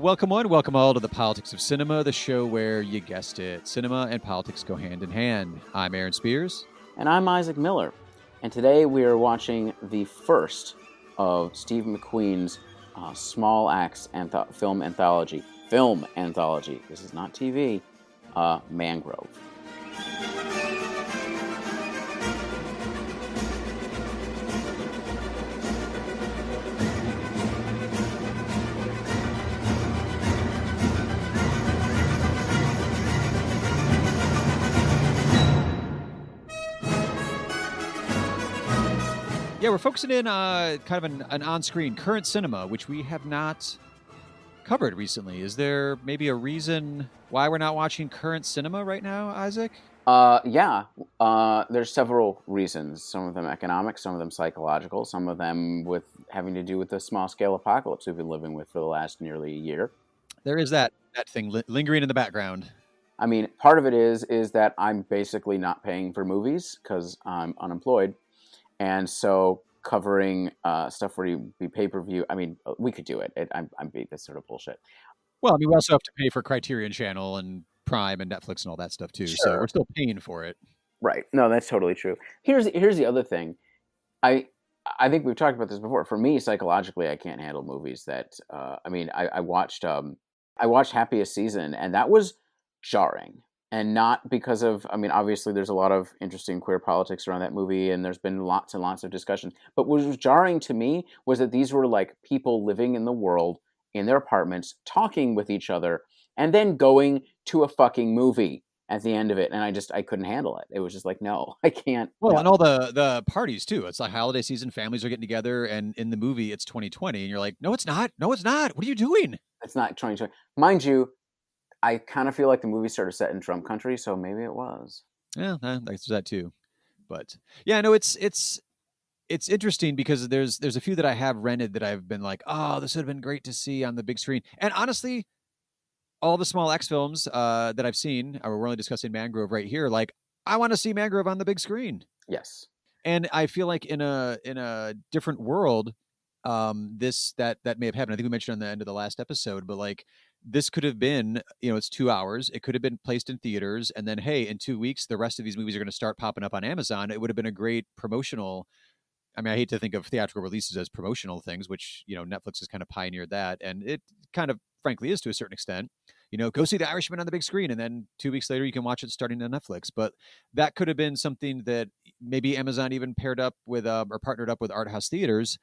Welcome one, welcome all to the Politics of Cinema, the show where, you guessed it, cinema and politics go hand in hand. I'm Aaron Spears. And I'm Isaac Miller. And today we are watching the first of Steve McQueen's small acts film anthology. Film anthology. This is not TV. Mangrove. Yeah, we're focusing in kind of an on-screen current cinema, which we have not covered recently. Is there maybe a reason why we're not watching current cinema right now, Isaac? There's several reasons. Some of them economic, some of them psychological, some of them with having to do with the small-scale apocalypse we've been living with for the last nearly a year. There is that thing lingering in the background. I mean, part of it is that I'm basically not paying for movies because I'm unemployed. And so covering stuff where you be pay-per-view, I mean, we could do it. I'm beat this sort of bullshit. Well, I mean, we also have to pay for Criterion Channel and Prime and Netflix and all that stuff too. Sure. So we're still paying for it. Right. No, that's totally true. Here's the other thing. I think we've talked about this before. For me, psychologically, I can't handle movies that. I watched Happiest Season, and that was jarring. And not because of, I mean, obviously there's a lot of interesting queer politics around that movie, and there's been lots and lots of discussion. But what was jarring to me was that these were like people living in the world in their apartments, talking with each other, and then going to a fucking movie at the end of it. And I couldn't handle it. It was just like, no, I can't. Well, no. And all the parties too. It's like holiday season, families are getting together, and in the movie it's 2020, and you're like, no, it's not. No, it's not. What are you doing? It's not 2020. Mind you, I kind of feel like the movie started set in Trump country, so maybe it was. Yeah, there's that too. But yeah, no, it's interesting because there's a few that I have rented that I've been like, oh, this would have been great to see on the big screen. And honestly, all the small X films that I've seen, we're only discussing Mangrove right here. Like, I want to see Mangrove on the big screen. Yes. And I feel like in a different world, that may have happened. I think we mentioned on the end of the last episode, but like, this could have been, it's 2 hours. It could have been placed in theaters. And then, hey, in 2 weeks, the rest of these movies are going to start popping up on Amazon. It would have been a great promotional. I mean, I hate to think of theatrical releases as promotional things, which, Netflix has kind of pioneered that. And it kind of, frankly, is to a certain extent. Go see The Irishman on the big screen. And then 2 weeks later, you can watch it starting on Netflix. But that could have been something that maybe Amazon even paired up with or partnered up with art house theaters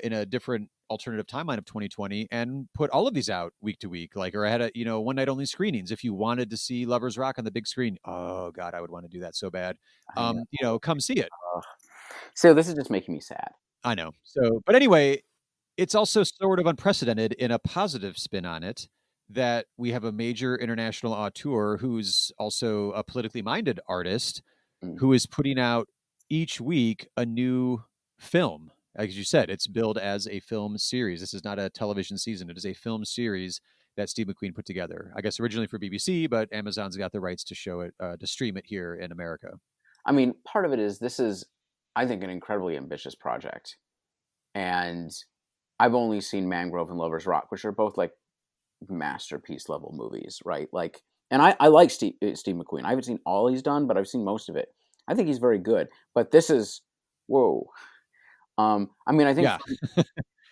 in a different alternative timeline of 2020 and put all of these out week to week, or I had a one night only screenings. If you wanted to see Lovers Rock on the big screen, oh God, I would want to do that so bad. Come see it. So this is just making me sad. I know. So, but anyway, it's also sort of unprecedented in a positive spin on it that we have a major international auteur who's also a politically minded artist who is putting out each week a new film. As you said, it's billed as a film series. This is not a television season. It is a film series that Steve McQueen put together. I guess originally for BBC, but Amazon's got the rights to show it, to stream it here in America. I mean, part of it is this is, I think, an incredibly ambitious project. And I've only seen Mangrove and Lovers Rock, which are both like masterpiece level movies, right? Like, and I like Steve McQueen. I haven't seen all he's done, but I've seen most of it. I think he's very good. But this is, whoa. I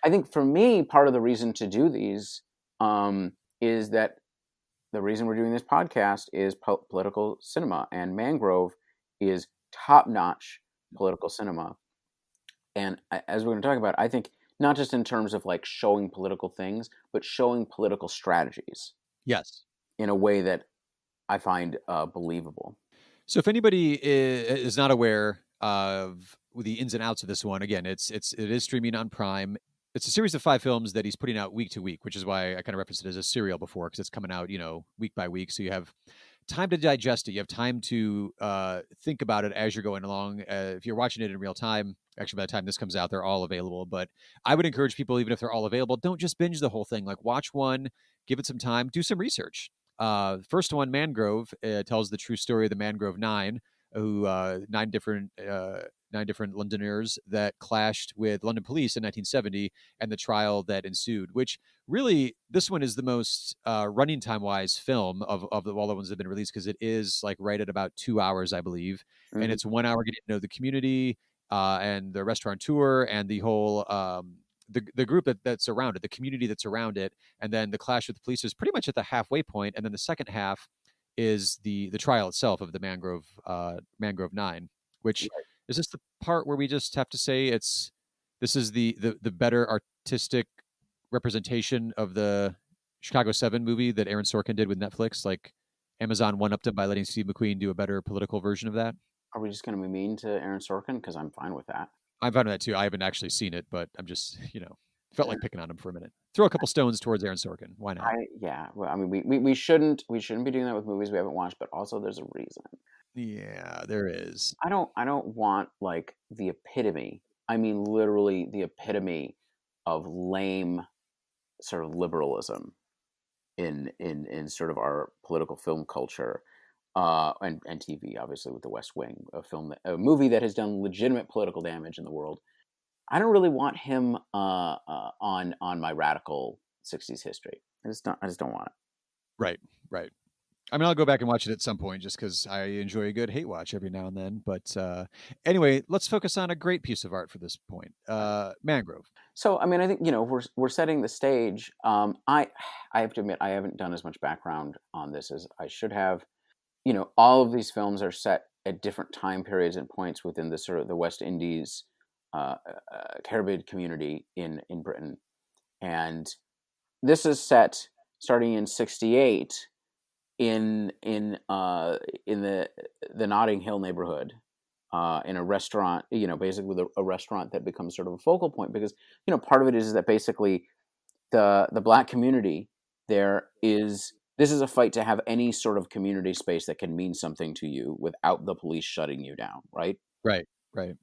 think for me, part of the reason to do these is that the reason we're doing this podcast is political cinema, and Mangrove is top-notch political cinema. And as we're going to talk about, I think not just in terms of like showing political things, but showing political strategies. Yes. In a way that I find believable. So if anybody is not aware of the ins and outs of this one, again, it is streaming on Prime. It's a series of 5 films that he's putting out week to week, which is why I kind of referenced it as a serial before, because it's coming out, week by week. So you have time to digest it. You have time to think about it as you're going along. If you're watching it in real time, actually, by the time this comes out, they're all available. But I would encourage people, even if they're all available, don't just binge the whole thing. Like, watch one, give it some time, do some research. First one, Mangrove, tells the true story of the Mangrove Nine, who 9 different nine different Londoners that clashed with London police in 1970, and the trial that ensued. Which really, this one is the most running time wise film of all the ones that have been released, because it is like right at about 2 hours, I believe, and Mhm. it's 1 hour getting to know the community and the restaurateur and the whole the group that's around it, the community that's around it, and then the clash with the police is pretty much at the halfway point, and then the second half is the trial itself of the Mangrove Nine, which is this the part where we just have to say this is the better artistic representation of the Chicago 7 movie that Aaron Sorkin did with Netflix? Like Amazon one upped him by letting Steve McQueen do a better political version of that. Are we just going to be mean to Aaron Sorkin? Because I'm fine with that. I'm fine with that too. I haven't actually seen it, but I'm just, felt like picking on him for a minute. Throw a couple stones towards Aaron Sorkin. Why not? Yeah. Well, I mean, we shouldn't be doing that with movies we haven't watched, but also there's a reason. Yeah, there is. I don't want like the epitome. I mean, literally the epitome of lame sort of liberalism in sort of our political film culture, and TV, obviously with The West Wing, a movie that has done legitimate political damage in the world. I don't really want him on my radical '60s history. I just don't want it. Right, right. I mean, I'll go back and watch it at some point just because I enjoy a good hate watch every now and then. But anyway, let's focus on a great piece of art for this point, Mangrove. So, I mean, I think we're setting the stage. I have to admit I haven't done as much background on this as I should have. All of these films are set at different time periods and points within the sort of the West Indies, Caribbean community in Britain, and this is set starting in '68 in the Notting Hill neighborhood, in a restaurant, basically a restaurant that becomes sort of a focal point because part of it is that basically the black community there is this is a fight to have any sort of community space that can mean something to you without the police shutting you down, right? Right, right.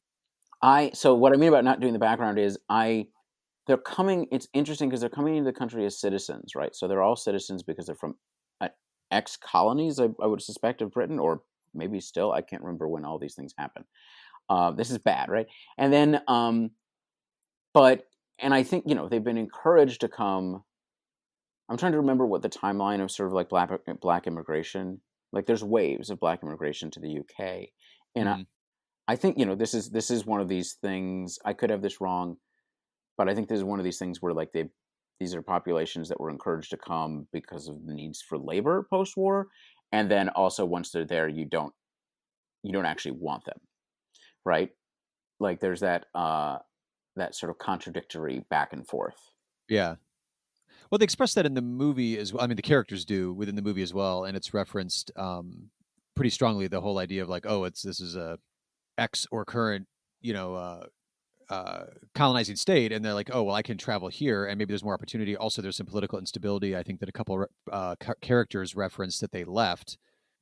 So what I mean about not doing the background is they're coming. It's interesting because they're coming into the country as citizens, right? So they're all citizens because they're from uh, ex colonies, I would suspect, of Britain, or maybe still. I can't remember when all these things happen. This is bad, right? And then, but and I think they've been encouraged to come. I'm trying to remember what the timeline of sort of like black immigration. Like, there's waves of black immigration to the UK, and Hmm. I think this is one of these things. I could have this wrong, but I think this is one of these things where like these are populations that were encouraged to come because of the needs for labor post-war, and then also once they're there, you don't actually want them, right? Like there's that sort of contradictory back and forth. Yeah. Well, they express that in the movie as well. I mean, the characters do within the movie as well, and it's referenced pretty strongly. The whole idea of like, oh, this is a ex or current, you know, colonizing state, and they're like, oh, well, I can travel here, and maybe there's more opportunity. Also, there's some political instability. I think that a couple characters referenced that they left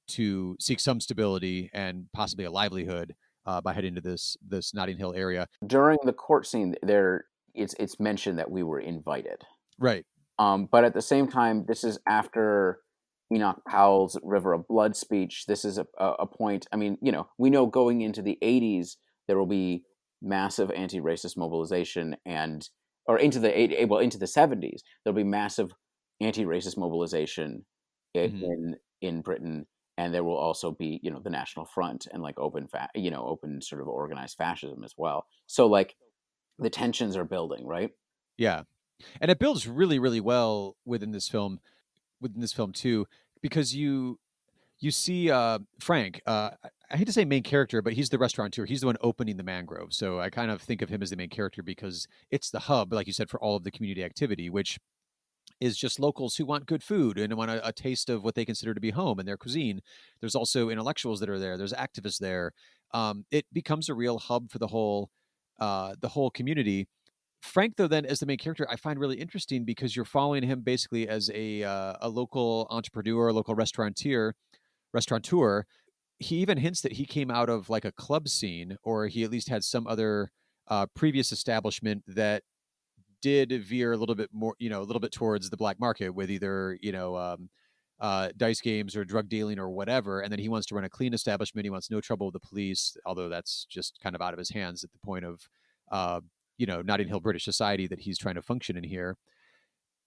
to seek some stability and possibly a livelihood by heading to this Notting Hill area. During the court scene, it's mentioned that we were invited. Right. But at the same time, this is after Enoch Powell's River of Blood speech. This is a point. I mean, we know going into the '80s there will be massive anti-racist mobilization, or into the '70s there'll be massive anti-racist mobilization Hmm. in Britain, and there will also be the National Front and like open sort of organized fascism as well. So like the tensions are building, right? Yeah, and it builds really, really well within this film too, because you see Frank. I hate to say main character, but he's the restaurateur. He's the one opening the Mangrove. So I kind of think of him as the main character because it's the hub, like you said, for all of the community activity, which is just locals who want good food and want a taste of what they consider to be home and their cuisine. There's also intellectuals that are there. There's activists there. It becomes a real hub for the whole community. Frank, though, then as the main character, I find really interesting because you're following him basically as a local entrepreneur, local restaurateur. He even hints that he came out of like a club scene, or he at least had some other previous establishment that did veer a little bit more, a little bit towards the black market with either, dice games or drug dealing or whatever, and then he wants to run a clean establishment. He wants no trouble with the police, although that's just kind of out of his hands at the point of uh, Notting Hill British society that he's trying to function in here.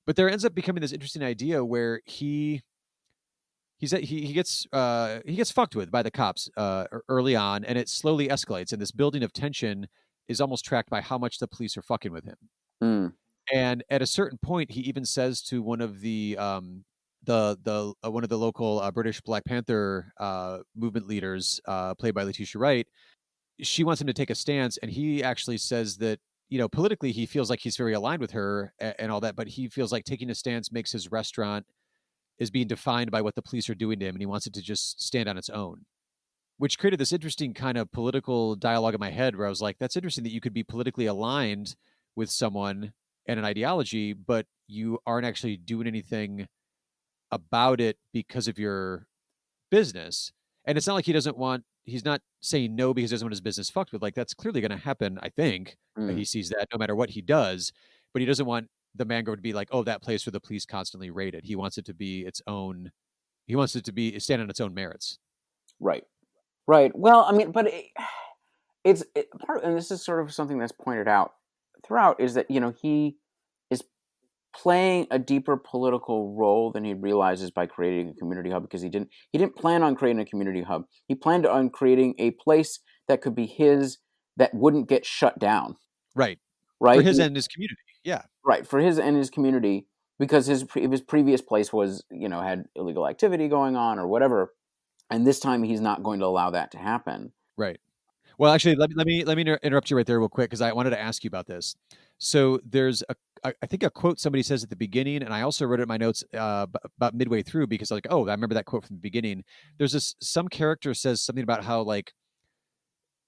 But there ends up becoming this interesting idea where he gets fucked with by the cops early on, and it slowly escalates. And this building of tension is almost tracked by how much the police are fucking with him. Mm. And at a certain point, he even says to one of the one of the local British Black Panther movement leaders, played by Letitia Wright, she wants him to take a stance, and he actually says that politically he feels like he's very aligned with her and all that, but he feels like taking a stance makes his restaurant is being defined by what the police are doing to him, and he wants it to just stand on its own. Which created this interesting kind of political dialogue in my head where I was like, that's interesting that you could be politically aligned with someone and an ideology, but you aren't actually doing anything about it because of your business. And it's not like he's not saying no because he doesn't want his business fucked with. Like, that's clearly going to happen, I think. Mm. He sees that no matter what he does, but he doesn't want the Mangrove to be like, oh, that place where the police constantly raid it. He wants it to be its own, he wants it to be stand on its own merits. Right. Right. Well, I mean, but it's part, and this is sort of something that's pointed out throughout, is that he is playing a deeper political role than he realizes by creating a community hub, because he didn't plan on creating a community hub. He planned on creating a place that could be his, that wouldn't get shut down. Right. For Right. his and his community. Yeah. Right, for his and his community, because his previous place was had illegal activity going on or whatever, and this time he's not going to allow that to happen. Right. Well, actually, let me interrupt you right there real quick because I wanted to ask you about this. So there's I think a quote somebody says at the beginning, and I also wrote it in my notes about midway through because like, oh, I remember that quote from the beginning. There's some character says something about how like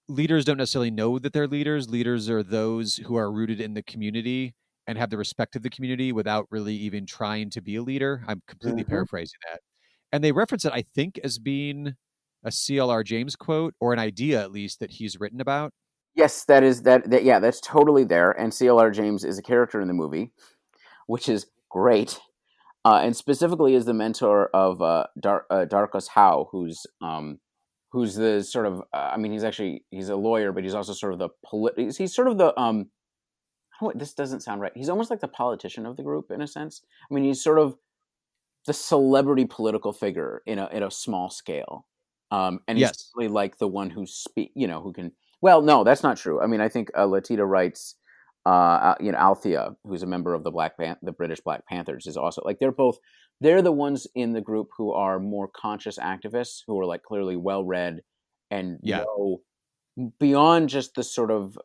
leaders don't necessarily know that they're leaders. Leaders are those who are rooted in the community and have the respect of the community without really even trying to be a leader. I'm completely Hmm. paraphrasing that. And they reference it, I think, as being a C.L.R. James quote or an idea at least that he's written about. Yes, that is that. Yeah, that's totally there. And C.L.R. James is a character in the movie, which is great, and specifically is the mentor of Darkus Howe, who's the sort of I mean, he's a lawyer, but he's also sort of the he's sort of the this doesn't sound right. He's almost like the politician of the group in a sense. I mean, he's sort of the celebrity political figure in a small scale, and he's Yes. really like the one who who can. Well, no, that's not true. I mean, I think Latita writes, Althea, who's a member of the British Black Panthers, is also like they're the ones in the group who are more conscious activists, who are like clearly well read and Yeah. know beyond just the sort of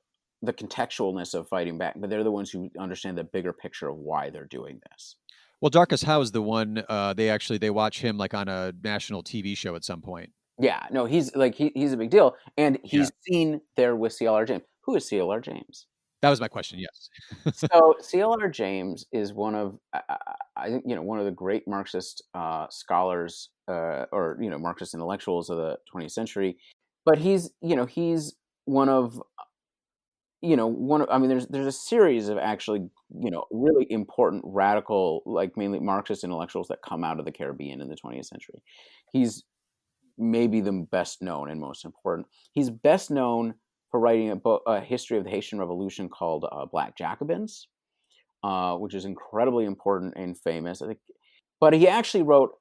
the contextualness of fighting back, but they're the ones who understand the bigger picture of why they're doing this. Well, Darkest Howe is the one they watch him like on a national TV show at some point. Yeah, no, he's like he's a big deal, and Yeah. he's seen there with C.L.R. James. Who is C.L.R. James? That was my question. Yes. So C.L.R. James is one of I think one of the great Marxist scholars or Marxist intellectuals of the 20th century, but he's one of I mean there's a series of actually really important radical, like mainly Marxist intellectuals that come out of the Caribbean in the 20th century. He's maybe the best known and most important. He's best known for writing a book, a history of the Haitian Revolution called Black Jacobins, which is incredibly important and famous. I think, but he actually wrote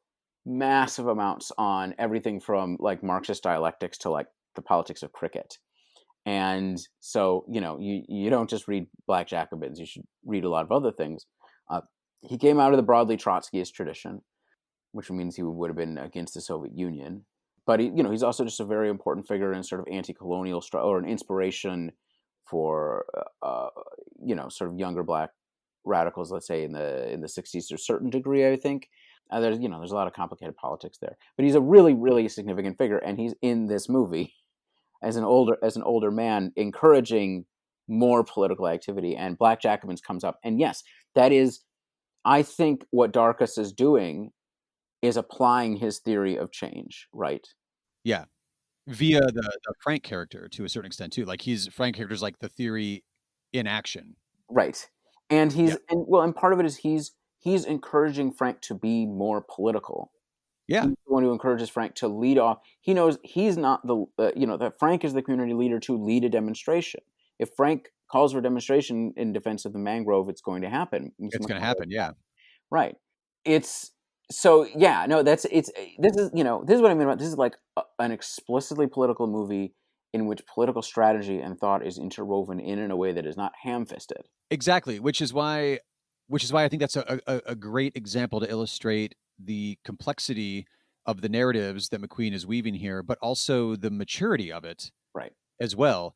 massive amounts on everything from like Marxist dialectics to like the politics of cricket. And so, you don't just read Black Jacobins; you should read a lot of other things. He came out of the broadly Trotskyist tradition, which means he would have been against the Soviet Union. But he's also just a very important figure in sort of anti-colonial or an inspiration for sort of younger Black radicals, let's say in the 60s to a certain degree. I think there's a lot of complicated politics there, but he's a really really significant figure, and he's in this movie as an older man encouraging more political activity. And Black Jacobins comes up, and yes, that is, I think, what Darkus is doing is applying his theory of change, right? Yeah. Via the Frank character to a certain extent too. Like Frank character's like the theory in action. Right. And Yeah. and part of it is he's encouraging Frank to be more political. Yeah, He's the one who encourages Frank to lead off. He knows he's not that Frank is the community leader to lead a demonstration. If Frank calls for a demonstration in defense of the mangrove, it's going to happen. it's going to happen. Yeah, Right. It's so yeah, no, this is what I mean about this is like an explicitly political movie in which political strategy and thought is interwoven in a way that is not ham-fisted. exactly. Which is why I think that's a great example to illustrate the complexity of the narratives that McQueen is weaving here, but also the maturity of it Right. as well.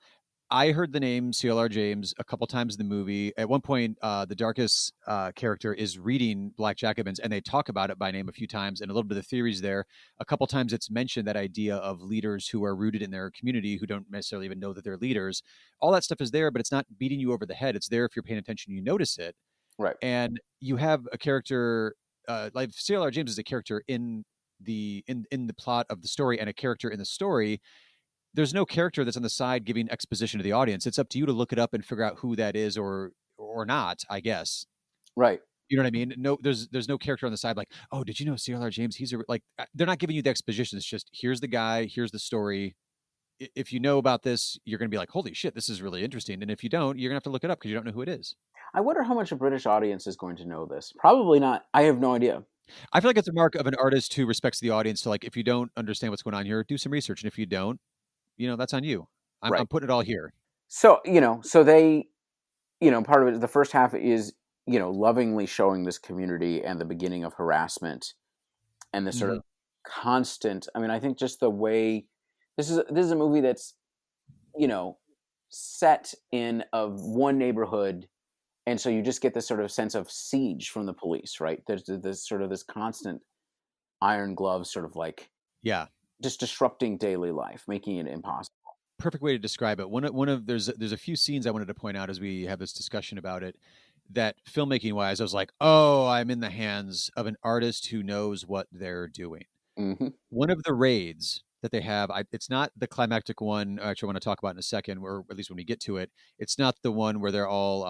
I heard the name C.L.R. James a couple times in the movie. At one point, the Darkest character is reading Black Jacobins, and they talk about it by name a few times, and a little bit of the theories there. A couple times, it's mentioned that idea of leaders who are rooted in their community, who don't necessarily even know that they're leaders. All that stuff is there, but it's not beating you over the head. It's there if you're paying attention, you notice it, Right. and you have a character like C.L.R. James is a character in the plot of the story and a character in the story. There's no character that's on the side giving exposition to the audience. It's up to you to look it up and figure out who that is or not, I guess. Right. You know what I mean? No, there's no character on the side like, oh, did you know C.L.R. James? He's a like they're not giving you the exposition. It's just here's the guy, here's the story. If you know about this, you're going to be like, holy shit, this is really interesting. And if you don't, you're going to have to look it up because you don't know who it is. I wonder how much a British audience is going to know this. Probably not. I have no idea. I feel like it's a mark of an artist who respects the audience to like, if you don't understand what's going on here, do some research. And if you don't, that's on you. I'm Right. putting it all here. So, so they, part of it, the first half is, lovingly showing this community and the beginning of harassment and the sort Mm-hmm. of constant, I mean, I think just the way this is a movie that's, you know, set in of one neighborhood, and so you just get this sort of sense of siege from the police, right? There's this sort of this constant iron glove sort of like Yeah. just disrupting daily life, making it impossible. Perfect way to describe it. One of there's a few scenes I wanted to point out as we have this discussion about it that filmmaking wise, I was like, oh, I'm in the hands of an artist who knows what they're doing. Hmm. One of the raids that they have, it's not the climactic one, which I want to talk about in a second, or at least when we get to it. It's not the one where they're all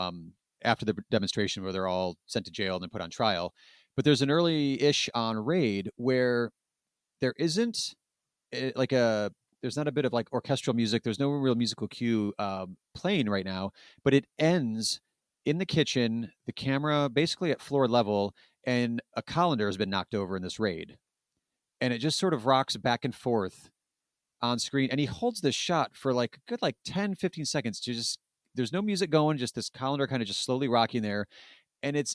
after the demonstration where they're all sent to jail and then put on trial. But there's an early-ish on raid where there isn't like a there's not a bit of like orchestral music. There's no real musical cue playing right now, but it ends in the kitchen, the camera basically at floor level, and a colander has been knocked over in this raid. And it just sort of rocks back and forth on screen. And he holds this shot for like a good like 10, 15 seconds to just there's no music going, just this colander kind of just slowly rocking there. And it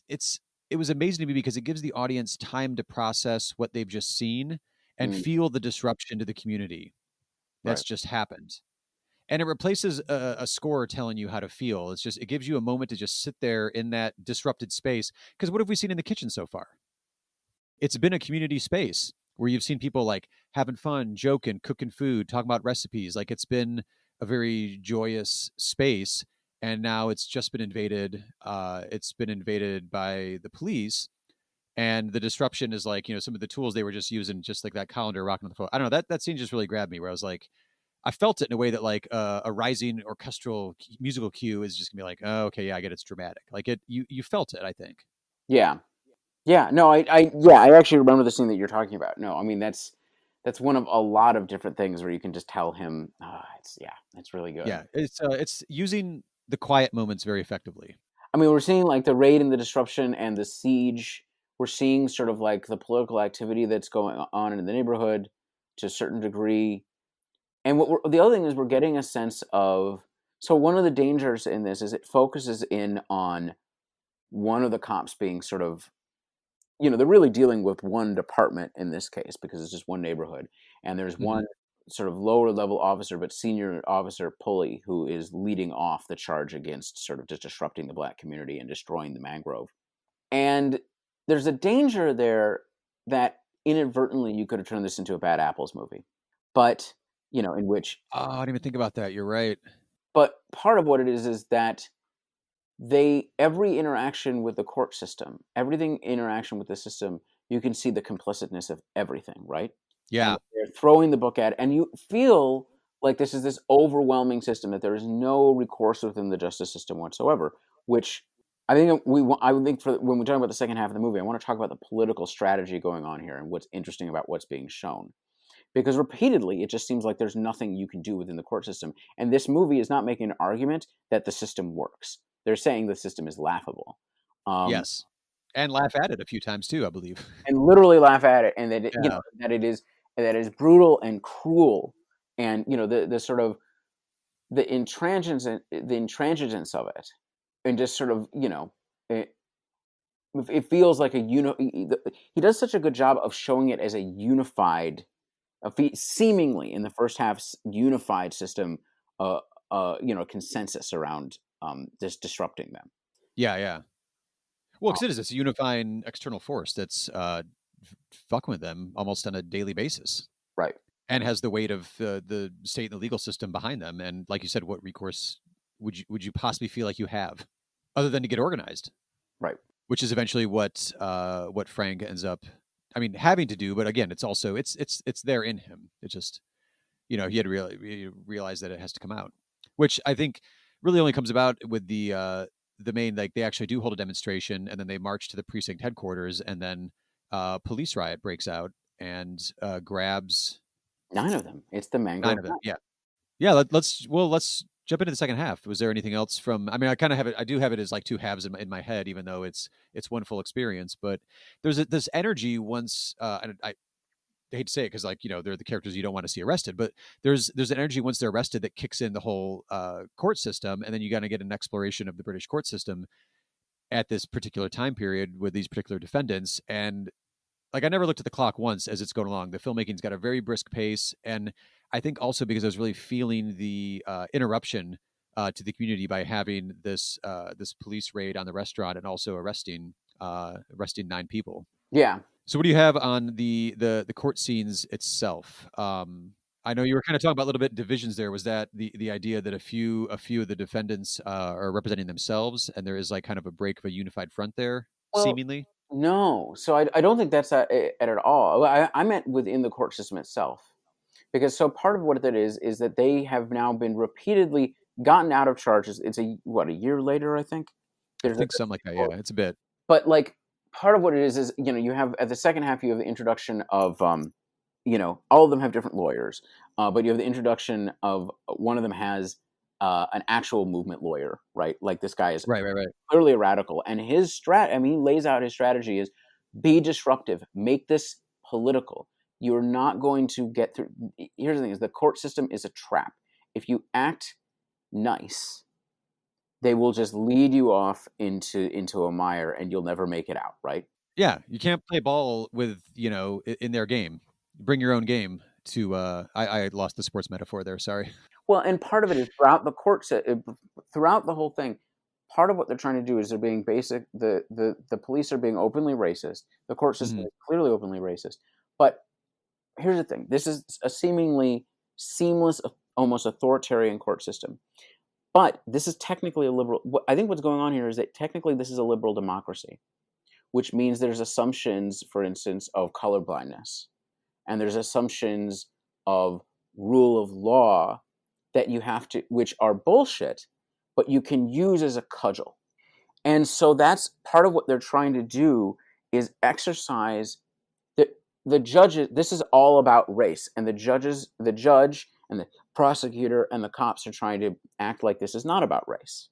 was amazing to me because it gives the audience time to process what they've just seen and Mm, feel the disruption to the community that's right. just happened. And it replaces a score telling you how to feel. It gives you a moment to just sit there in that disrupted space. Because what have we seen in the kitchen so far? It's been a community space where you've seen people like having fun, joking, cooking food, talking about recipes. Like it's been a very joyous space. And now it's just been invaded. It's been invaded by the police. And the disruption is like, some of the tools they were just using, just like that colander rocking on the floor. I don't know. That scene just really grabbed me where I was like, I felt it in a way that like a rising orchestral musical cue is just gonna be like, oh, okay, yeah, I get it's dramatic. Like you felt it. I think. Yeah. Yeah, no, I actually remember the scene that you're talking about. No, I mean that's one of a lot of different things where you can just tell him, it's really good. Yeah, it's using the quiet moments very effectively. I mean, we're seeing like the raid and the disruption and the siege. We're seeing sort of like the political activity that's going on in the neighborhood to a certain degree. And the other thing is we're getting a sense of, so one of the dangers in this is it focuses in on one of the cops being sort of, they're really dealing with one department in this case because it's just one neighborhood. And there's Hmm. one sort of lower level officer, but senior officer Pulley, who is leading off the charge against sort of just disrupting the black community and destroying the mangrove. And there's a danger there that inadvertently you could have turned this into a Bad Apples movie. But, in which, Oh, I didn't even think about that. You're right. but part of what it is that every interaction with the court system, everything interaction with the system, you can see the complicitness of everything, right? And Yeah. they're throwing the book at, and you feel like this is this overwhelming system that there is no recourse within the justice system whatsoever, which I think I would think for when we talk about the second half of the movie, I want to talk about the political strategy going on here and what's interesting about what's being shown. Because repeatedly, it just seems like there's nothing you can do within the court system. And this movie is not making an argument that the system works. They're saying the system is laughable. Um, Yes, and laugh at it a few times too, I believe. and literally laugh at it, and that Yeah, that it is brutal and cruel, and the sort of the intransigence of it, and just sort of it, it feels like he does such a good job of showing it as a unified, seemingly in the first half unified system, uh consensus around just disrupting them. yeah, yeah. Well, Uh, because it is, it's a unifying external force that's fucking with them almost on a daily basis, right, and has the weight of the state and the legal system behind them. And like you said, what recourse would you possibly feel like you have, other than to get organized? right. Which is eventually what Frank ends up, I mean, having to do. But again, it's also it's there in him. It just, he had to realize that it has to come out, which I think really only comes about with the main, like, they actually do hold a demonstration, and then they march to the precinct headquarters, and then police riot breaks out and grabs 9 of them. It's the 9 Mangrove of them. 9. Yeah, yeah. Let's jump into the second half. Was there anything else from? I mean, I kind of have it. I do have it as like two halves in my head, even though it's one full experience. But there's this energy once, and I hate to say it because, like, they're the characters you don't want to see arrested, but there's an energy once they're arrested that kicks in the whole court system, and then you got to get an exploration of the British court system at this particular time period with these particular defendants. And like, I never looked at the clock once as it's going along. The filmmaking's got a very brisk pace, and I think also because I was really feeling the interruption to the community by having this police raid on the restaurant and also arresting 9 people. Yeah. So, what do you have on the court scenes itself? I know you were kind of talking about a little bit divisions there. Was that the idea that a few of the defendants are representing themselves, and there is like kind of a break of a unified front there, Well, seemingly? no. So I don't think that's at all. I meant within the court system itself. Because so part of what that is that they have now been repeatedly gotten out of charges. It's a year later, I think. I There's a think something like that. Yeah, it's a bit. But like part of what it is you have at the second half you have the introduction of all of them have different lawyers, but you have the introduction of one of them has an actual movement lawyer, right? Like this guy is Right, right, right. clearly a radical, and his he lays out his strategy is be disruptive, make this political. You're not going to get through. Here's the thing: is the court system is a trap. If you act nice, they will just lead you off into a mire, and you'll never make it out. Right? Yeah, you can't play ball with, in their game. Bring your own game to I lost the sports metaphor there, sorry. Well, and part of it is throughout the whole thing. Part of what they're trying to do is they're being basic. The police are being openly racist. The court system Mhm. is clearly openly racist. But here's the thing: this is a seemingly seamless, almost authoritarian court system. But this is technically a liberal. I think what's going on here is that technically this is a liberal democracy, which means there's assumptions, for instance, of colorblindness, and there's assumptions of rule of law that you have to, which are bullshit, but you can use as a cudgel. And so that's part of what they're trying to do is exercise the judges. This is all about race, and the judge and the prosecutor and the cops are trying to act like this is not about race,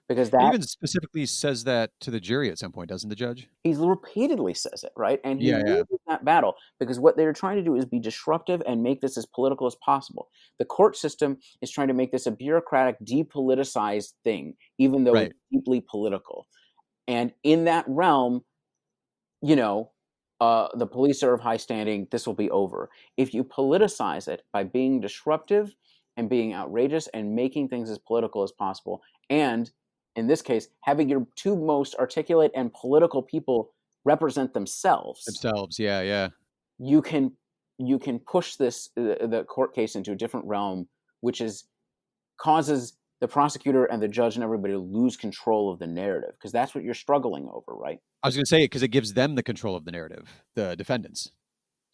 because He that even specifically says that to the jury at some point, doesn't the judge? he repeatedly says it, right? And he Yeah, yeah. loses that battle because what they're trying to do is be disruptive and make this as political as possible. The court system is trying to make this a bureaucratic, depoliticized thing, even though Right. it's deeply political. And in that realm, you know, the police are of high standing. This will be over. If you politicize it by being disruptive and being outrageous and making things as political as possible, and in this case, having your two most articulate and political people represent themselves, Themselves, yeah, yeah. you can push the court case into a different realm, which is causes the prosecutor and the judge and everybody to lose control of the narrative because that's what you're struggling over, right? I was gonna say it because it gives them the control of the narrative, the defendants.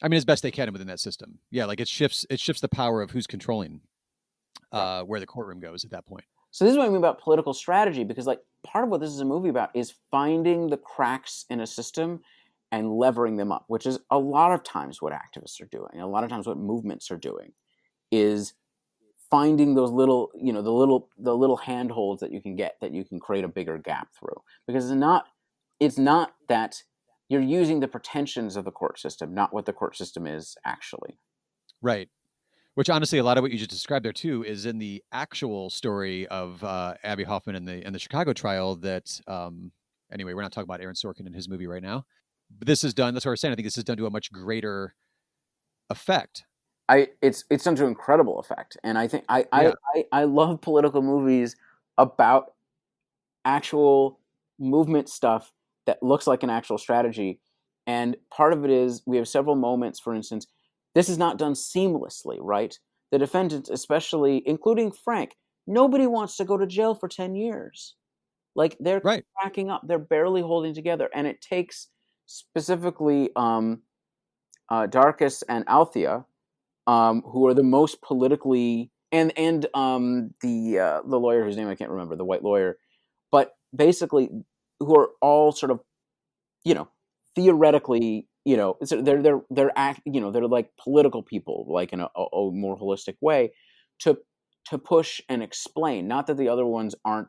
I mean, as best they can within that system. Yeah, like it shifts the power of who's controlling Right. where the courtroom goes at that point. So this is what I mean about political strategy, because like part of what this is a movie about is finding the cracks in a system and levering them up, which is a lot of times what activists are doing. A lot of times what movements are doing is finding those little, the little handholds that you can get, that you can create a bigger gap through. Because it's not that you're using the pretensions of the court system, not what the court system is actually. Right. Which honestly, a lot of what you just described there too is in the actual story of Abby Hoffman in the Chicago trial. That anyway, we're not talking about Aaron Sorkin and his movie right now. But this is done. That's what we're saying. I think this is done to a much greater effect. It's done to incredible effect, and I think Yeah. I love political movies about actual movement stuff that looks like an actual strategy. And part of it is we have several moments, for instance, this is not done seamlessly, right? The defendants, especially, including Frank, nobody wants to go to jail for 10 years. Like they're Right. cracking up, they're barely holding together. And it takes specifically Darkus and Althea, who are the most politically, and the lawyer whose name I can't remember, the white lawyer, but basically who are all sort of, you know, theoretically, they're like political people, like in a more holistic way, to push and explain. Not that the other ones aren't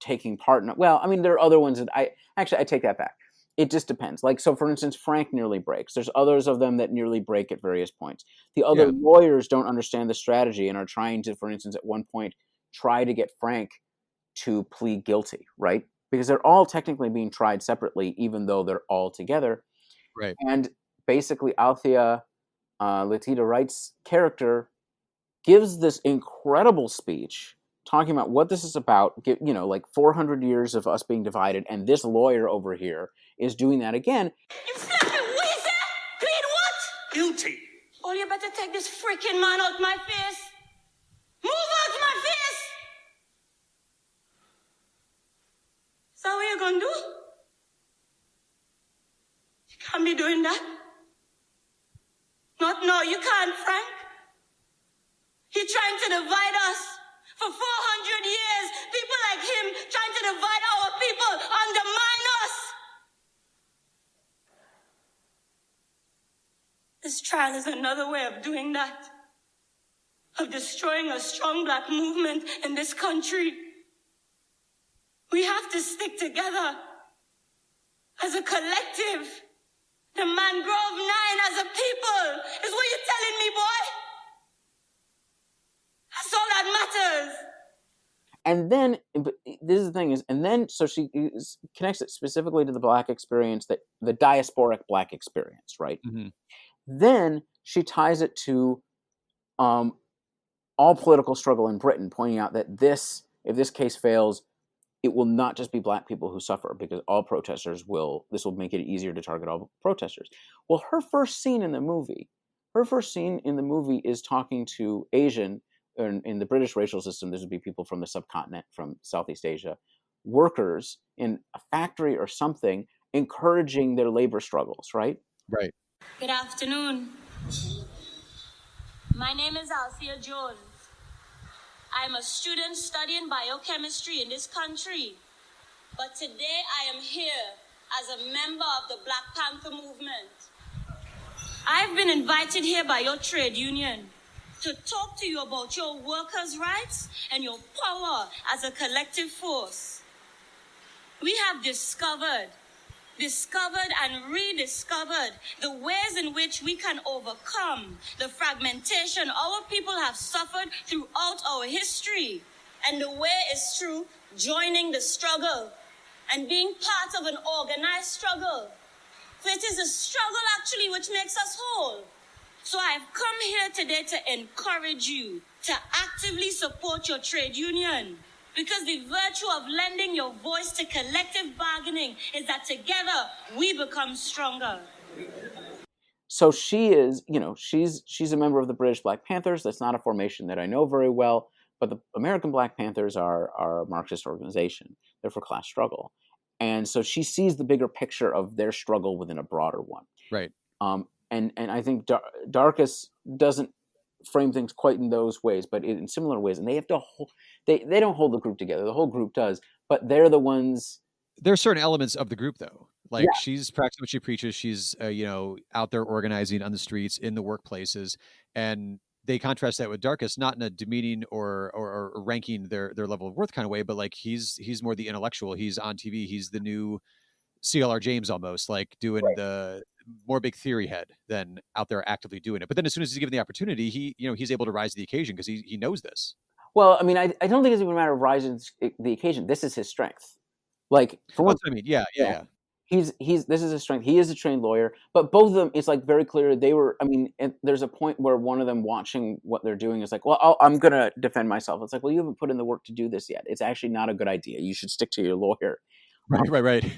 taking part in it. Well, I mean, there are other ones that I take that back. It just depends. Like, so for instance, Frank nearly breaks. There's others of them that nearly break at various points. The other Yeah. lawyers don't understand the strategy and are trying to, for instance, at one point, try to get Frank to plead guilty, right? Because they're all technically being tried separately, even though they're all together. Right. And basically, Althea, Letitia Wright's character, gives this incredible speech talking about what this is about, like 400 years of us being divided, and this lawyer over here is doing that again. You flipping, what is that? Plead what? Guilty. Oh, you better take this freaking man out my face. Move out my face. Is that what you're gonna do? You can't be doing that. Not no, you can't, Frank. He's trying to divide us. For 400 years, people like him trying to divide our people, undermine us. This trial is another way of doing that. Of destroying a strong black movement in this country. We have to stick together as a collective. The Mangrove 9 as a people is what you're telling me, boy. That's all that matters. And then, this is the thing is, and then, so she connects it specifically to the black experience, that the diasporic black experience, right? Mm-hmm. Then she ties it to all political struggle in Britain, pointing out that if this case fails, it will not just be black people who suffer, because all protesters this will make it easier to target all protesters. Well, her first scene in the movie is talking to Asian, in the British racial system, this would be people from the subcontinent, from Southeast Asia, workers in a factory or something, encouraging their labor struggles, right? Right. Good afternoon. My name is Althea Jones. I'm a student studying biochemistry in this country. But today I am here as a member of the Black Panther movement. I've been invited here by your trade union to talk to you about your workers' rights and your power as a collective force. We have discovered and rediscovered the ways in which we can overcome the fragmentation our people have suffered throughout our history. And the way is through joining the struggle and being part of an organized struggle. For it is the struggle actually which makes us whole. So I've come here today to encourage you to actively support your trade union. Because the virtue of lending your voice to collective bargaining is that together we become stronger. So she is, she's a member of the British Black Panthers. That's not a formation that I know very well, but the American Black Panthers are a Marxist organization. They're for class struggle. And so she sees the bigger picture of their struggle within a broader one. Right. And I think Darkus doesn't frame things quite in those ways, but in similar ways. And they have to they don't hold the group together. The whole group does, but they're the ones. There are certain elements of the group, though. Yeah, Like she's practicing what she preaches. She's out there organizing on the streets, in the workplaces, and they contrast that with Darkus, not in a demeaning or ranking their level of worth kind of way, but like he's more the intellectual. He's on TV. He's the new C.L.R. James almost, like doing right. the more big theory head than out there actively doing it. But then as soon as he's given the opportunity, he's able to rise to the occasion because he knows this. Well, I mean, I don't think it's even a matter of rising to the occasion. This is his strength. Like for one, That's what I mean. Yeah, yeah, yeah, yeah. he's this is his strength. He is a trained lawyer, but both of them, it's like very clear they were. I mean, and there's a point where one of them watching what they're doing is like, well, I'm gonna defend myself. It's like, well, you haven't put in the work to do this yet. It's actually not a good idea. You should stick to your lawyer. Right, right, right.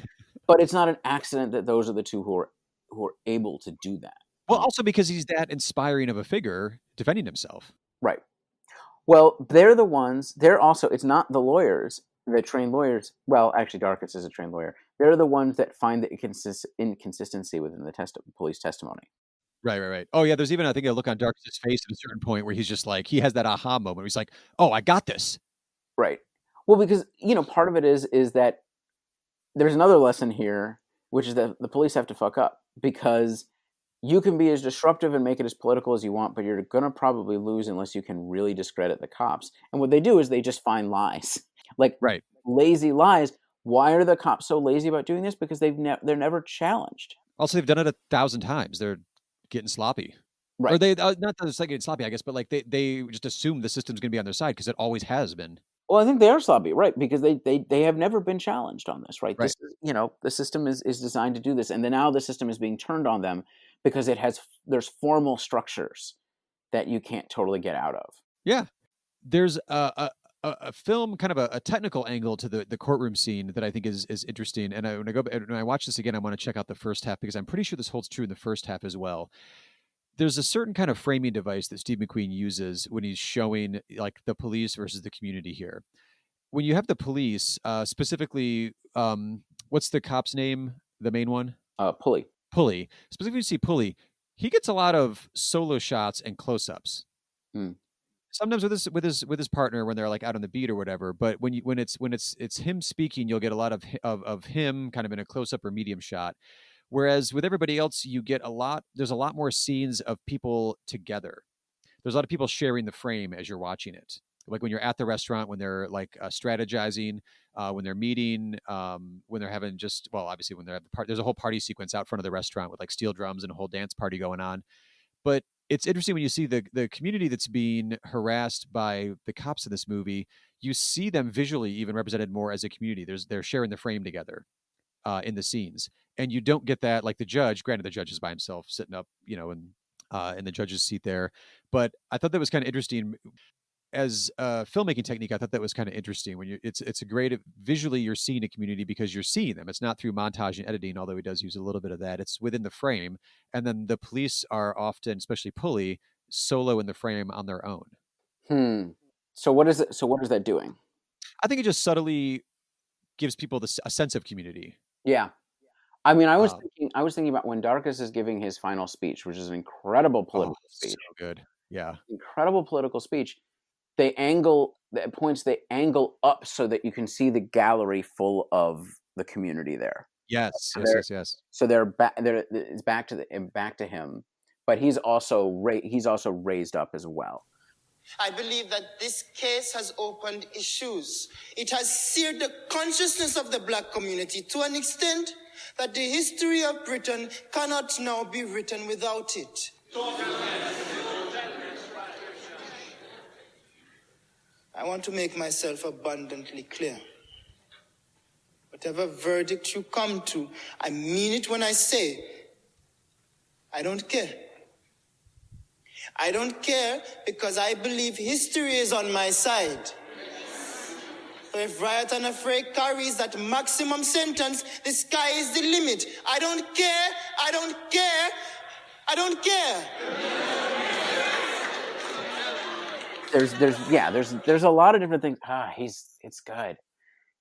But it's not an accident that those are the two who are able to do that. Well, also because he's that inspiring of a figure defending himself. Right. Well, they're the ones. They're also. It's not the lawyers, the trained lawyers. Well, actually, Darkus is a trained lawyer. They're the ones that find the inconsistency within the police testimony. Right, right, right. Oh yeah, there's even I think a look on Darkus's face at a certain point where he's just like he has that aha moment where he's like, "Oh, I got this." Right. Well, because part of it is that there's another lesson here, which is that the police have to fuck up because you can be as disruptive and make it as political as you want, but you're going to probably lose unless you can really discredit the cops. And what they do is they just find lies, like Right. lazy lies. Why are the cops so lazy about doing this? Because they're never challenged. Also, they've done it 1,000 times. They're getting sloppy. Or Right. they not that it's like getting sloppy, I guess, but like they just assume the system's going to be on their side because it always has been. Well, I think they are sloppy, right? Because they have never been challenged on this, right? Right. This is, the system is designed to do this, and then now the system is being turned on them because there's formal structures that you can't totally get out of. Yeah. There's a film, kind of a technical angle to the courtroom scene that I think is interesting. And when I watch this again, I want to check out the first half because I'm pretty sure this holds true in the first half as well. There's a certain kind of framing device that Steve McQueen uses when he's showing like the police versus the community here. When you have the police, specifically, what's the cop's name? The main one? Pulley. Pulley. Specifically, you see Pulley. He gets a lot of solo shots and close-ups. Mm. Sometimes with his partner when they're like out on the beat or whatever. But when it's him speaking, you'll get a lot of him kind of in a close-up or medium shot. Whereas with everybody else, there's a lot more scenes of people together. There's a lot of people sharing the frame as you're watching it. Like when you're at the restaurant, when they're like strategizing, when they're meeting, when they're having obviously when they're at the party, there's a whole party sequence out front of the restaurant with like steel drums and a whole dance party going on. But it's interesting when you see the community that's being harassed by the cops in this movie, you see them visually even represented more as a community. They're sharing the frame together in the scenes. And you don't get that like the judge. Granted, the judge is by himself sitting up, in the judge's seat there. But I thought that was kind of interesting as a filmmaking technique. I thought that was kind of interesting when it's a great visually you're seeing a community because you're seeing them. It's not through montage and editing, although he does use a little bit of that. It's within the frame, and then the police are often, especially Pulley, solo in the frame on their own. So what is it? So what is that doing? I think it just subtly gives people a sense of community. Yeah. I mean, I was thinking about when Darkus is giving his final speech, which is an incredible political speech. So good. Yeah. Incredible political speech. They angle up so that you can see the gallery full of the community there. Yes. So they're back. It's back to him, but he's also raised up as well. I believe that this case has opened issues. It has seared the consciousness of the black community to an extent that the history of Britain cannot now be written without it. I want to make myself abundantly clear. Whatever verdict you come to, I mean it when I say, I don't care. I don't care because I believe history is on my side. So if Riot and Afraid carries that maximum sentence, the sky is the limit. I don't care, I don't care, I don't care. There's a lot of different things. It's good.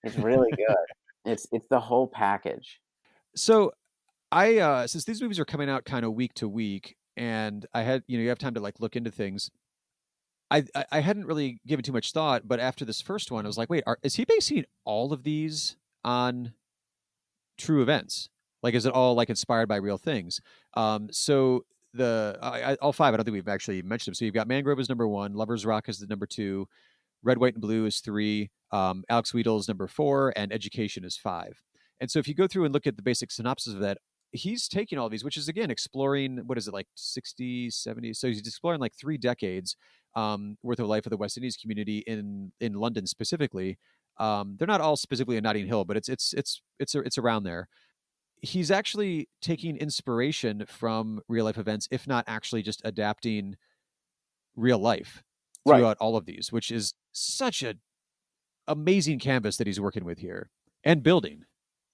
It's really good. It's the whole package. So I since these movies are coming out kind of week to week, and I had you have time to like look into things. I hadn't really given too much thought, but after this first one, I was like, wait, is he basing all of these on true events? Like, is it all like inspired by real things? So all five, I don't think we've actually mentioned them. So you've got Mangrove is number one, Lovers Rock is the number two, Red, White, and Blue is three, Alex Weedle is number four, and Education is five. And so if you go through and look at the basic synopsis of that, he's taking all these, which is again exploring, what is it, like 60, 70? So he's exploring like 3 decades worth of life of the West Indies community in London specifically. They're not all specifically in Notting Hill, but it's around there. He's actually taking inspiration from real life events, if not actually just adapting real life Right. throughout all of these, which is such a amazing canvas that he's working with here and building.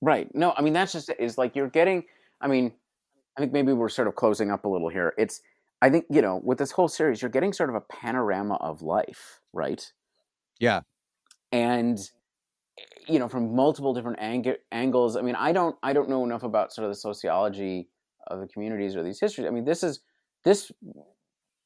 Right. No, I mean that's just is like you're getting. I mean, I think maybe we're sort of closing up a little here. I think with this whole series, you're getting sort of a panorama of life, right? Yeah. And from multiple different angles. I mean, I don't know enough about sort of the sociology of the communities or these histories. I mean, this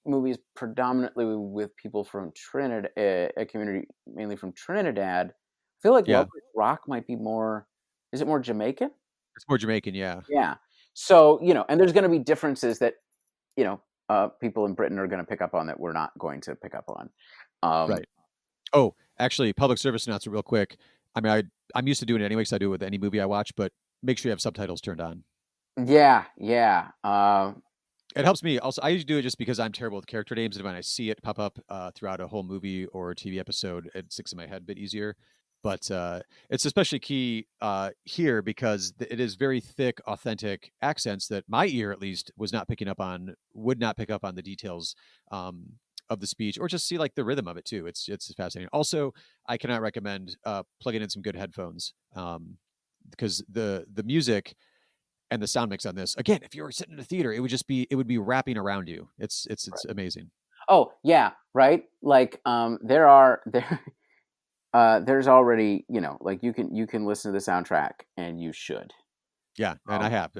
movie is predominantly with people from Trinidad, a community mainly from Trinidad. I feel like Yeah. Lovers Rock might be more. Is it more Jamaican? It's more Jamaican, yeah. Yeah. So and there's going to be differences that people in Britain are going to pick up on that we're not going to pick up on. Right. Oh, actually, public service announcement, real quick. I mean, I'm used to doing it anyway because I do it with any movie I watch, but make sure you have subtitles turned on. Yeah, yeah. It helps me. Also, I usually do it just because I'm terrible with character names, and when I see it pop up throughout a whole movie or TV episode, it sticks in my head a bit easier. But it's especially key here because it is very thick, authentic accents that my ear, at least, would not pick up on the details of the speech, or just see like the rhythm of it too. It's fascinating. Also, I cannot recommend plugging in some good headphones because the music and the sound mix on this, again, if you were sitting in a theater, it would be wrapping around you. It's Right. amazing. Oh yeah, right. Like there's already like you can listen to the soundtrack and you should. Yeah, and I have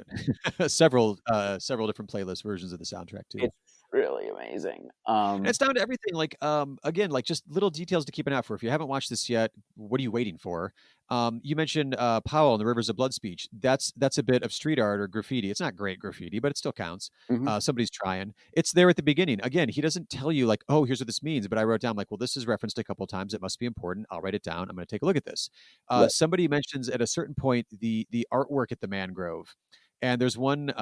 several different playlist versions of the soundtrack too. It's really amazing. And it's down to everything. Like, again, like just little details to keep an eye out for. If you haven't watched this yet, what are you waiting for? You mentioned Powell and the Rivers of Blood speech. That's a bit of street art or graffiti. It's not great graffiti, but it still counts. Mhm. Somebody's trying. It's there at the beginning. Again, he doesn't tell you like, oh, here's what this means. But I wrote down like, well, this is referenced a couple times. It must be important. I'll write it down. I'm going to take a look at this. Right. Somebody mentions at a certain point the artwork at the Mangrove, and there's one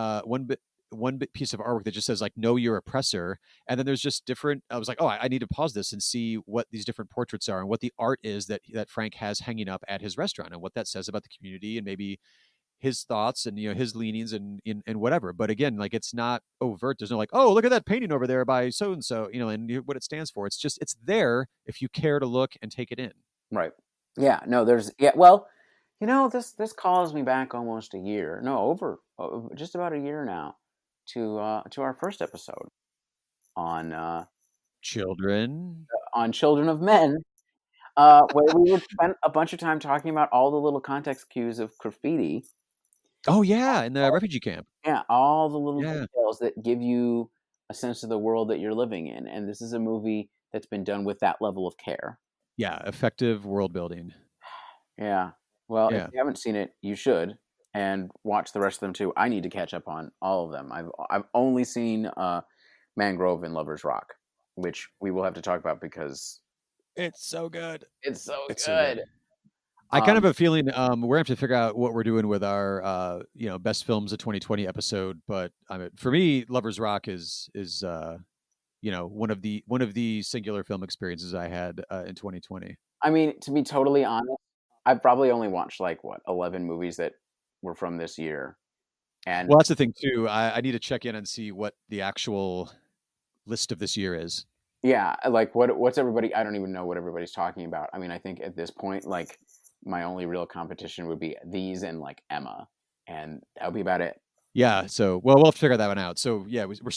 piece of artwork that just says like know your oppressor, and then there's just different. I was like, oh, I need to pause this and see what these different portraits are and what the art is that Frank has hanging up at his restaurant and what that says about the community and maybe his thoughts and his leanings and whatever. But again, like it's not overt. There's no like, oh, look at that painting over there by so and so, and what it stands for. It's just it's there if you care to look and take it in. Right. Yeah. No. Well, this calls me back almost a year. No, over just about a year now to our first episode on Children. Children of Men, where we would spend a bunch of time talking about all the little context cues of graffiti. Oh yeah, in the refugee camp. Yeah, all the little Yeah. details that give you a sense of the world that you're living in. And this is a movie that's been done with that level of care. Yeah, effective world building. Yeah. Well, if Yeah. you haven't seen it, you should, and watch the rest of them too. I need to catch up on all of them. I've only seen Mangrove and Lovers Rock, which we will have to talk about because It's so good. it's so It's so good. good. I kind of have a fefeeling we're gonna have to figure out what we're doing with our best films of 2020 episode. But for me, Lovers Rock is one of the singular film experiences I had in 2020. I mean, to be totally honest, I've probably only watched like 11 movies that were from this year. And Well, that's the thing too. I need to check in and see what the actual list of this year is. yeah, like what's everybody? I don't even know what everybody's talking about. I mean, I think at this point, like my only real competition would be these and like Emma, and that would be about it. Yeah. So, well, we'll have to figure that one out. So, yeah, we're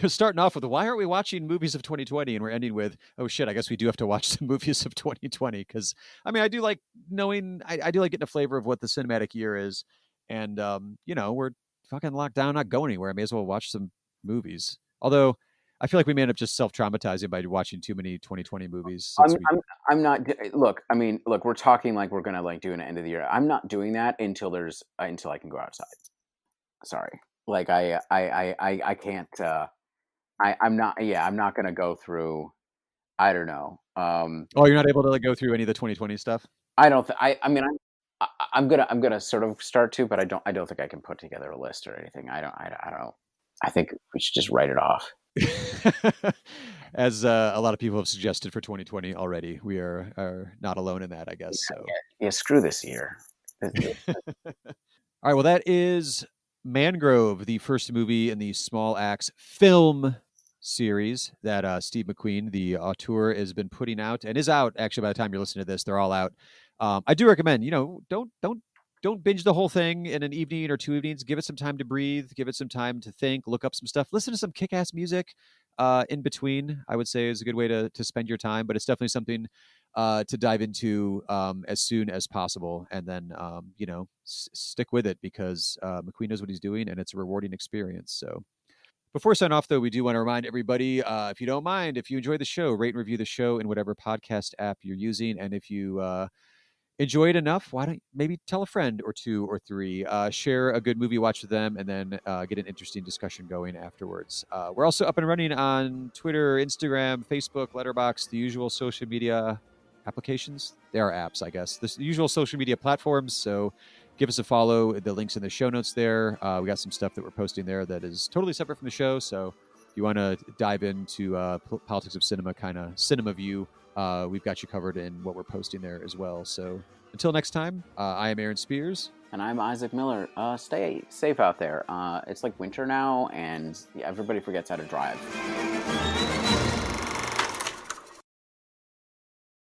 starting off with why aren't we watching movies of 2020, and we're ending with oh shit, I guess we do have to watch some movies of 2020 because I mean I do like knowing I do like getting a flavor of what the cinematic year is, and we're fucking locked down, not going anywhere. I may as well watch some movies. Although I feel like we may end up just self-traumatizing by watching too many 2020 movies I'm since we. I'm I'm not. Look, I mean, look, we're talking like we're gonna like do an end of the year. I'm not doing that until I can go outside. Sorry, like I can't. I'm not. Yeah, I'm not gonna go through. I don't know. Oh, you're not able to like go through any of the 2020 stuff. I don't. I mean, I'm gonna sort of start to, but I don't think I can put together a list or anything. I don't know. I think we should just write it off. As a lot of people have suggested for 2020 already, we are not alone in that, I guess. So, Yeah, screw this year. all right. Well, that is Mangrove, the first movie in the Small Axe film series that Steve McQueen, the auteur, has been putting out and is out. Actually, by the time you're listening to this, they're all out. I do recommend, don't binge the whole thing in an evening or 2 evenings. Give it some time to breathe. Give it some time to think. Look up some stuff. Listen to some kick-ass music in between. I would say is a good way to spend your time. But it's definitely something to dive into as soon as possible, and then stick with it because McQueen knows what he's doing, and it's a rewarding experience. So. Before we sign off, though, we do want to remind everybody, if you don't mind, if you enjoy the show, rate and review the show in whatever podcast app you're using. And if you enjoy it enough, why don't maybe tell a friend or two or three, share a good movie watch with them, and then get an interesting discussion going afterwards. We're also up and running on Twitter, Instagram, Facebook, Letterboxd, the usual social media applications. There are apps, I guess, the usual social media platforms. So give us a follow. The link's in the show notes there. We got some stuff that we're posting there that is totally separate from the show. So if you want to dive into politics of cinema, kind of cinema view, we've got you covered in what we're posting there as well. So until next time, I am Aaron Spears. And I'm Isaac Miller. Stay safe out there. It's like winter now, and everybody forgets how to drive.